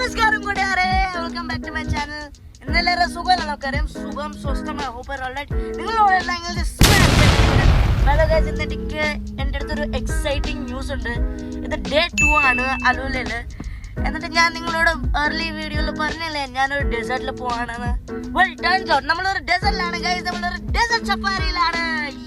നമസ്കാരം കൂട്ടുകാരെ, welcome back to my channel. ഇന്നെല്ലാവരും സുഖമല്ല, സുഖം സ്വസ്ഥം. ഹോപ്പ് നിങ്ങളോടെല്ലാം ഇന്നെനിക്ക് എൻ്റെ അടുത്തൊരു എക്സൈറ്റിംഗ് ന്യൂസ് ഉണ്ട്. ഇത് ഡേ 2 ആണ് അലൂലയില്. എന്നിട്ട് ഞാൻ നിങ്ങളോട് ഏർലി വീഡിയോയിൽ പറഞ്ഞല്ലേ ഞാനൊരു ഡെസേർട്ടിൽ പോവാണെന്ന്. വെൽ ടേൺസ് ഔട്ട് നമ്മളൊരു ഡെസേർട്ടിലാണ് ഗൈസ്, നമ്മളൊരു ഡെസേർട്ട് സഫാരിയിലാണ്.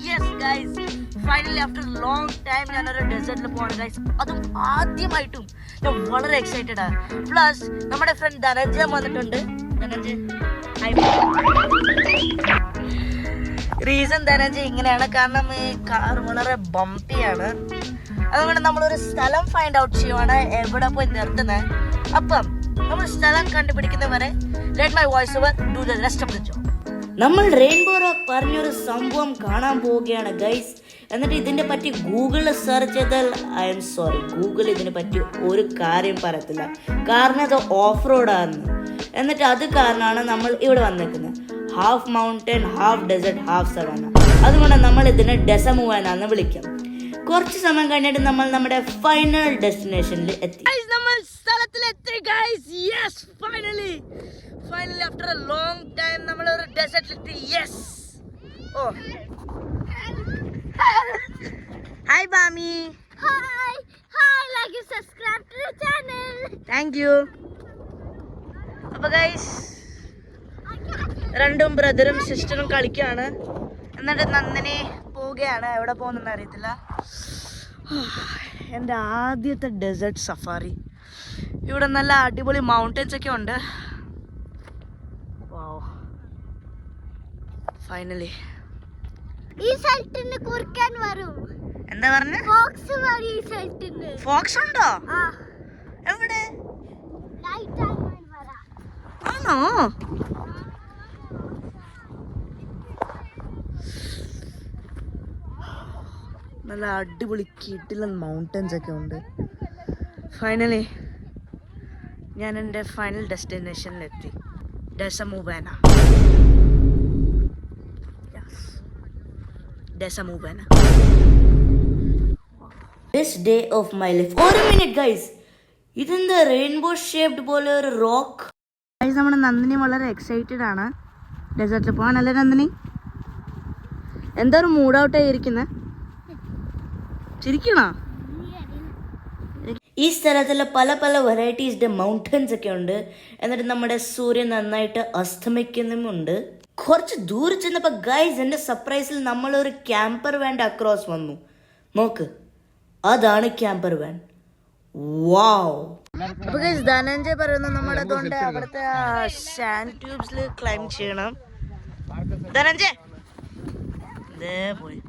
Yes guys, finally after long time ഞാനൊരു ഡെസേർട്ടിൽ പോവാണ് ഗൈസ്. അതും ആദ്യമായിട്ടും ഞാൻ വളരെ എക്സൈറ്റഡ് ആണ്. പ്ലസ് നമ്മുടെ ഫ്രണ്ട് ധനഞ്ജയൻ വന്നിട്ടുണ്ട്. ധനഞ്ജയ് റീസൺ ധനഞ്ജയ് ഇങ്ങനെയാണ്, കാരണം ഈ കാർ വളരെ ബംപിയാണ്. അതുകൊണ്ട് നമ്മളൊരു സ്ഥലം ഫൈൻഡ് ഔട്ട് ചെയ്യുവാണ്, എവിടെ പോയി നിർത്തുന്നത്. അപ്പം നമ്മൾ സ്ഥലം കണ്ടുപിടിക്കുന്നവരെ let my voice over do the rest of the job. നമ്മൾ റെയിൻബോ റോക്ക് പറഞ്ഞൊരു സംഭവം കാണാൻ പോവുകയാണ് ഗൈസ്. എന്നിട്ട് ഇതിനെ പറ്റി ഗൂഗിളിൽ സെർച്ച് ചെയ്താൽ ഐ എം സോറി, ഗൂഗിൾ ഇതിനെ പറ്റി ഒരു കാര്യം പറയത്തില്ല, കാരണം അത് ഓഫ് റോഡാണ്. എന്നിട്ട് അത് കാരണമാണ് നമ്മൾ ഇവിടെ വന്നിരിക്കുന്നത്. Half mountain, half desert, half savanna. അതുകൊണ്ട് നമ്മൾ ഇതിനെ ഡെസമൂവാന എന്ന് വിളിക്കാം. കുറച്ച് സമയം കഴിഞ്ഞിട്ട് നമ്മൾ നമ്മുടെ ഫൈനൽ ഡെസ്റ്റിനേഷനിൽ എത്തി. നമ്മൾ സ്ഥലത്തിലെത്തി guys. Yes, finally after a long time നമ്മൾ ഒരു ഡെസേർട്ടിലെത്തി. യെസ്. ഓ ഹായ് ബാമി. Hi, like and subscribe to the channel. Thank you. അപ്പൊ ഗൈസ് രണ്ടും ബ്രദറും സിസ്റ്ററും കളിക്കുകയാണ്. എന്നിട്ട് നന്ദിനി പോവുകയാണ്, എവിടെ പോകുന്നെന്ന് അറിയത്തില്ല. എൻ്റെ ആദ്യത്തെ ഡെസേർട്ട് സഫാരി. ഇവിടെ നല്ല അടിപൊളി മൗണ്ടൻസ് ഒക്കെ ഉണ്ട്. വാവ്, ഫൈനലി ഈ സ്ഥലത്തിന് കുറുക്കാൻ വരും. എന്താ പറഞ്ഞ? ഫോക്സ് വരും ഈ സ്ഥലത്തിന്. ഫോക്സ് ഉണ്ടോ? ആ, എവിടെ? നൈറ്റ് ടൈം വരാം. ആണോ? നല്ല അടിപൊളി കിടിലൻ മൗണ്ടൻസ് ഒക്കെ ഉണ്ട്. ഫൈനലി ഞാൻ എൻ്റെ ഫൈനൽ ഡെസ്റ്റിനേഷനിലെത്തി, ഡെസമൂവാന. ഡെസമൂവാന. This day of my life. ഒരു മിനിറ്റ് ഗൈസ്, ഇതെന്താ റെയിൻബോ ഷേപ്ഡ് പോലെ ഒരു റോക്ക്? ഗൈസ്, നമ്മുടെ നന്ദിനി വളരെ എക്സൈറ്റഡ് ആണ് ഡെസേർട്ടിൽ പോകാനല്ലേ നന്ദിനി? എന്താ ഒരു മൂഡ് ഔട്ടായി ഇരിക്കുന്നത്? ചിരിക്കണോ? ഈ സ്ഥലത്തിലെ പല പല വെറൈറ്റീസിന്റെ മൗണ്ടൻസ് ഒക്കെ ഉണ്ട്. എന്നിട്ട് നമ്മുടെ സൂര്യൻ നന്നായിട്ട് അസ്തമിക്കുന്നുമുണ്ട്. കുറച്ച് ദൂരെ ചെന്നപ്പോൾ ഗൈസ് എൻ്റെ സർപ്രൈസിൽ നമ്മളൊരു ക്യാമ്പർ വാൻ അക്രോസ് വന്നു. നോക്ക്, അതാണ് ക്യാമ്പർ വാൻ. വാവ്. അപ്പൊ ഗൈസ് ധനഞ്ജയ് പറയുന്നു നമ്മുടെ അതുകൊണ്ട് അവിടുത്തെ സാൻഡ് ട്യൂബ്സിൽ ക്ലൈംബ് ചെയ്യണം. ധനഞ്ജയ് ദേ പോയി.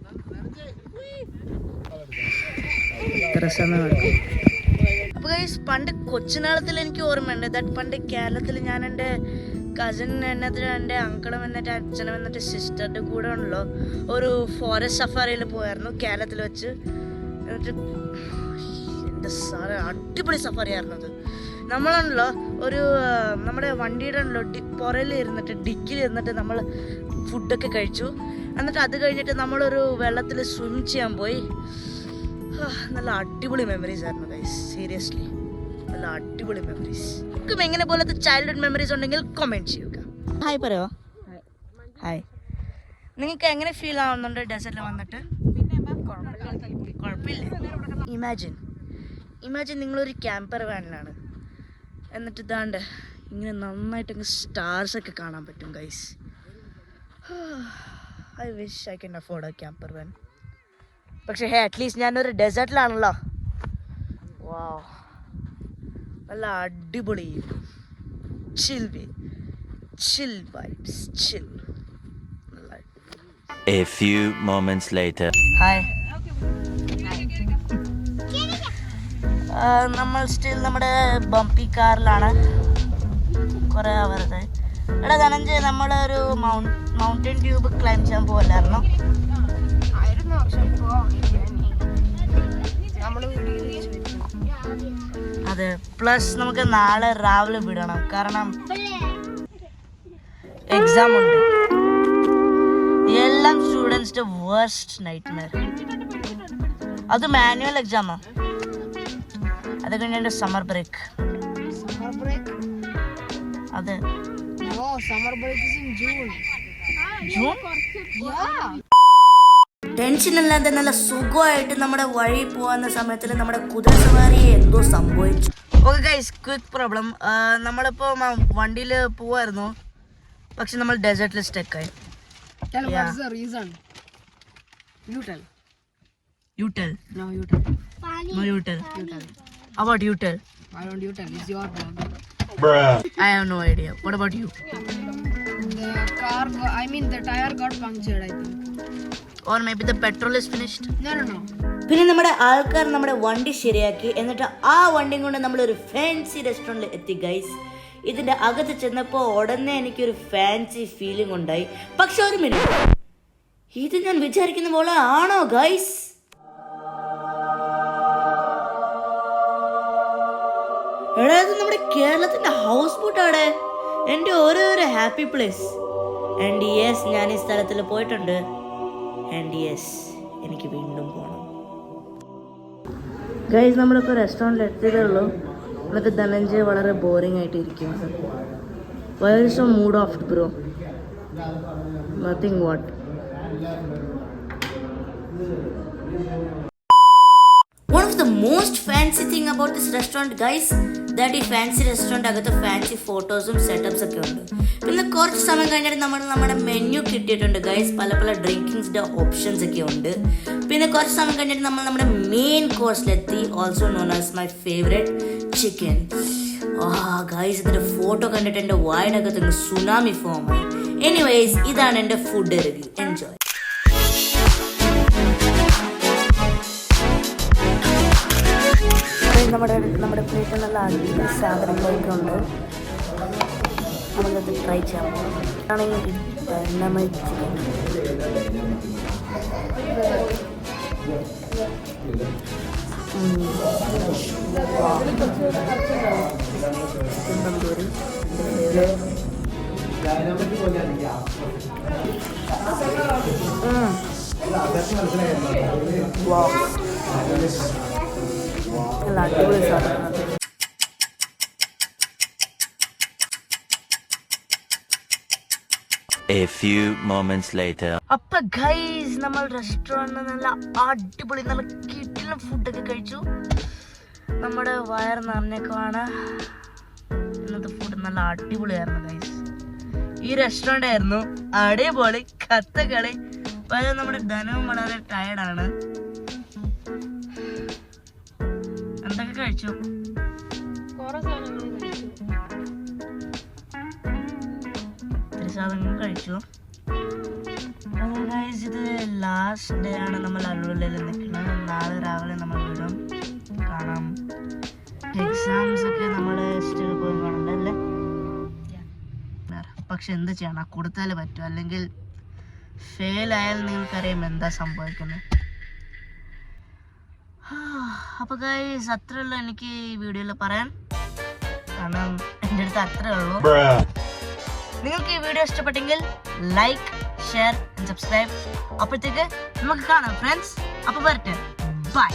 അപ്പൊ ഗൈസ് പണ്ട് കൊച്ചുനാളത്തിൽ എനിക്ക് ഓർമ്മയുണ്ട് ദാറ്റ് പണ്ട് കേരളത്തിൽ ഞാൻ എൻ്റെ കസിൻ എന്നിട്ട് എൻ്റെ അങ്കിളും എന്നിട്ട് അച്ഛനും എന്നിട്ട് സിസ്റ്ററിൻ്റെ കൂടെ ഉണ്ടല്ലോ ഒരു ഫോറസ്റ്റ് സഫാരിയിൽ പോയായിരുന്നു കേരളത്തിൽ വെച്ച്. എന്നിട്ട് എൻ്റെ സാറ് അടിപൊളി സഫാരി ആയിരുന്നു അത്. നമ്മളുണ്ടല്ലോ ഒരു നമ്മുടെ വണ്ടിയുടെ ഉണ്ടല്ലോ പുറയിൽ ഇരുന്നിട്ട് ഡിക്കിൽ ഇരുന്നിട്ട് നമ്മൾ ഫുഡൊക്കെ കഴിച്ചു. എന്നിട്ട് അത് കഴിഞ്ഞിട്ട് നമ്മളൊരു വെള്ളത്തിൽ സ്വിം ചെയ്യാൻ പോയി. നല്ല അടിപൊളി മെമ്മറീസ് ആയിരുന്നു ഗൈസ്, സീരിയസ്ലി നല്ല അടിപൊളി മെമ്മറീസ്. നമുക്കും എങ്ങനെ പോലത്തെ ചൈൽഡ്ഹുഡ് മെമ്മറീസ് ഉണ്ടെങ്കിൽ കമൻറ്റ് ചെയ്യുക. ഹായ് പറയോ? ഹായ്. നിങ്ങൾക്ക് എങ്ങനെ ഫീൽ ആവുന്നുണ്ട് ഡെസേർട്ടിൽ വന്നിട്ട്? കുഴപ്പമില്ല. ഇമാജിൻ നിങ്ങളൊരു ക്യാമ്പർ വാനിലാണ്, എന്നിട്ട് ഇതാണ്ട് ഇങ്ങനെ നന്നായിട്ട് സ്റ്റാർസ് ഒക്കെ കാണാൻ പറ്റും guys. I wish I can afford a camper van. പക്ഷേ അറ്റ്ലീസ്റ്റ് ഞാനൊരു ഡെസേർട്ടിലാണല്ലോ. വാവ്, നല്ല അടിപൊളി chill vibes, chill. A few moments later. Hi. നമ്മൾ സ്റ്റിൽ നമ്മുടെ ബംപി കാറിലാണ് കുറേ അവരുടെ. എടാ ധനഞ്ജയ്, നമ്മളൊരു മൗണ്ടൻ ട്യൂബ് ക്ലൈംബ് ചെയ്യാൻ പോകല്ലായിരുന്നോ? അതെ. പ്ലസ് നമുക്ക് നാളെ രാവിലെ വിടണം, കാരണം എക്സാം ഉണ്ട്. എല്ലാം സ്റ്റുഡൻസിന്റെ വേർസ്റ്റ് നൈറ്റ്മെയർ. അത് മാനുവൽ എക്സാമാ. അത് കഴിഞ്ഞ സമ്മർ ബ്രേക്ക്. break? അതെ. No, summer break is in June. June? Yeah. Tension അല്ലാതെ നല്ല സുഖമായിട്ട് നമ്മുടെ വഴി പോകുന്ന സമയത്തിൽ നമ്മുടെ കുതിരസവാരിയെ എന്തോ സംഭവിച്ചു. Okay guys, quick problem. നമ്മളിപ്പോൾ വണ്ടിയിൽ പോവായിരുന്നു, പക്ഷെ നമ്മൾ ഡെസേർട്ടിൽ സ്റ്റക്കായി. Tell Yeah. what's the reason? You tell. You tell. No, you tell. No, you tell. You tell. How about you tell? Why don't you tell? It's your dog. I have no idea. What about you? The tire got punctured, I think. Or maybe the petrol is finished. No. പിന്നെ നമ്മുടെ ആൾക്കാർ നമ്മുടെ വണ്ടി ശരിയാക്കി. എന്നിട്ട് ആ വണ്ടിയും കൊണ്ട് നമ്മളൊരു ഫാൻസി റെസ്റ്റോറൻറ്റിൽ എത്തി ഗൈസ്. ഇതിൻ്റെ അകത്ത് ചെന്നപ്പോൾ ഉടനെ എനിക്കൊരു ഫാൻസി ഫീലിംഗ് ഉണ്ടായി. പക്ഷെ ഒരു മിനിറ്റ്, ഇത് ഞാൻ വിചാരിക്കുന്ന പോലെ ആണോ ഗൈസ്? എടാ, ഇത് നമ്മുടെ കേരളത്തിൻ്റെ ഹൗസ് ബോട്ടാണ്. എൻ്റെ ഓരോരോ ഹാപ്പി പ്ലേസ്. ആൻഡ് യെസ്, ഞാൻ ഈ സ്ഥലത്തിൽ പോയിട്ടുണ്ട്. ആൻഡ് യെസ്, എനിക്ക് വീണ്ടും പോകണം. ഗൈസ്, നമ്മളിപ്പോൾ റെസ്റ്റോറൻറ്റിൽ എത്തിയതേ ഉള്ളൂ. എന്നിട്ട് ധനഞ്ജയ് വളരെ ബോറിംഗ് ആയിട്ട് ഇരിക്കുന്നത്. Why are so mood off bro? Nothing what? One of the most fancy thing about this restaurant guys, that ഈ ഫാൻസി റെസ്റ്റോറൻറ്റ് അകത്ത് ഫാൻസി ഫോട്ടോസും സെറ്റപ്സ് ഒക്കെ ഉണ്ട്. പിന്നെ കുറച്ച് സമയം കഴിഞ്ഞിട്ട് നമ്മുടെ മെനു കിട്ടിയിട്ടുണ്ട് ഗൈസ്. പല പല ഡ്രിങ്കിങ്സിൻ്റെ ഓപ്ഷൻസ് ഒക്കെ ഉണ്ട്. പിന്നെ കുറച്ച് സമയം കഴിഞ്ഞിട്ട് നമ്മൾ നമ്മുടെ മെയിൻ കോഴ്സിലെത്തി, also known as my favourite chicken. Guys, ഇതിൻ്റെ ഫോട്ടോ കണ്ടിട്ട് എൻ്റെ വായനകത്ത് സുനാമി ഫോമായി. എനിവേസ്, ഇതാണ് എൻ്റെ ഫുഡ് റിവ്യൂ. എൻജോയ്. നമ്മുടെ പ്ലേറ്റിൽ നല്ല അടിപൊളി സാധനങ്ങളൊക്കെ ഉണ്ട്. നമുക്കത് ട്രൈ ചെയ്യാം. ആണെങ്കിൽ ഡൈനമൈറ്റ് ചിക്കൻ, ചിക്കൻ തന്തൂരി, നല്ല അടിപൊളി സാധനങ്ങൾ. A few moments later. അപ്പൊ ഗൈസ്, നമ്മൾ റെസ്റ്റോറൻറ്റിൽ നല്ല അടിപൊളി നല്ല കിട്ടിലും ഫുഡൊക്കെ കഴിച്ചു. നമ്മുടെ വയർ നിറഞ്ഞേക്കുവാണ്. ഇന്നത്തെ ഫുഡ് നല്ല അടിപൊളിയായിരുന്നു ഗൈസ്. ഈ റെസ്റ്റോറൻ്റ് ആയിരുന്നു അടിപൊളി കഥകളി. പക്ഷേ നമ്മുടെ ധനവും വളരെ ടയർഡാണ്. എന്തൊക്കെ കഴിച്ചു? സാധനങ്ങൾ കഴിച്ചു. ഇത് ലാസ്റ്റ് ഡേ ആണ് നമ്മൾ അലുവലയിൽ നിൽക്കുന്നത്. നാളെ രാവിലെ നമ്മൾ വിടും. കാണാം. എക്സാംസ് ഒക്കെ നമ്മുടെ സ്റ്റിൽ പോയി കാണണ്ടല്ലേ. പക്ഷെ എന്ത് ചെയ്യണം, കൊടുത്താലേ പറ്റും. അല്ലെങ്കിൽ ഫെയിൽ ആയാൽ നിങ്ങൾക്കറിയാം എന്താ സംഭവിക്കുന്നത്. അപ്പോൾ ഗൈസ്, അത്രേ ഉള്ളൂ എനിക്ക് ഈ വീഡിയോയിൽ പറയാൻ. കാരണം എൻ്റെ അടുത്ത് അത്രേ ഉള്ളൂ. നിങ്ങൾക്ക് ഈ വീഡിയോ ഇഷ്ടപ്പെട്ടെങ്കിൽ ലൈക്ക്, ഷെയർ ആൻഡ് സബ്സ്ക്രൈബ്. അപ്പോഴത്തേക്ക് നമുക്ക് കാണാം ഫ്രണ്ട്സ്. അപ്പോൾ വരട്ടെ, ബൈ.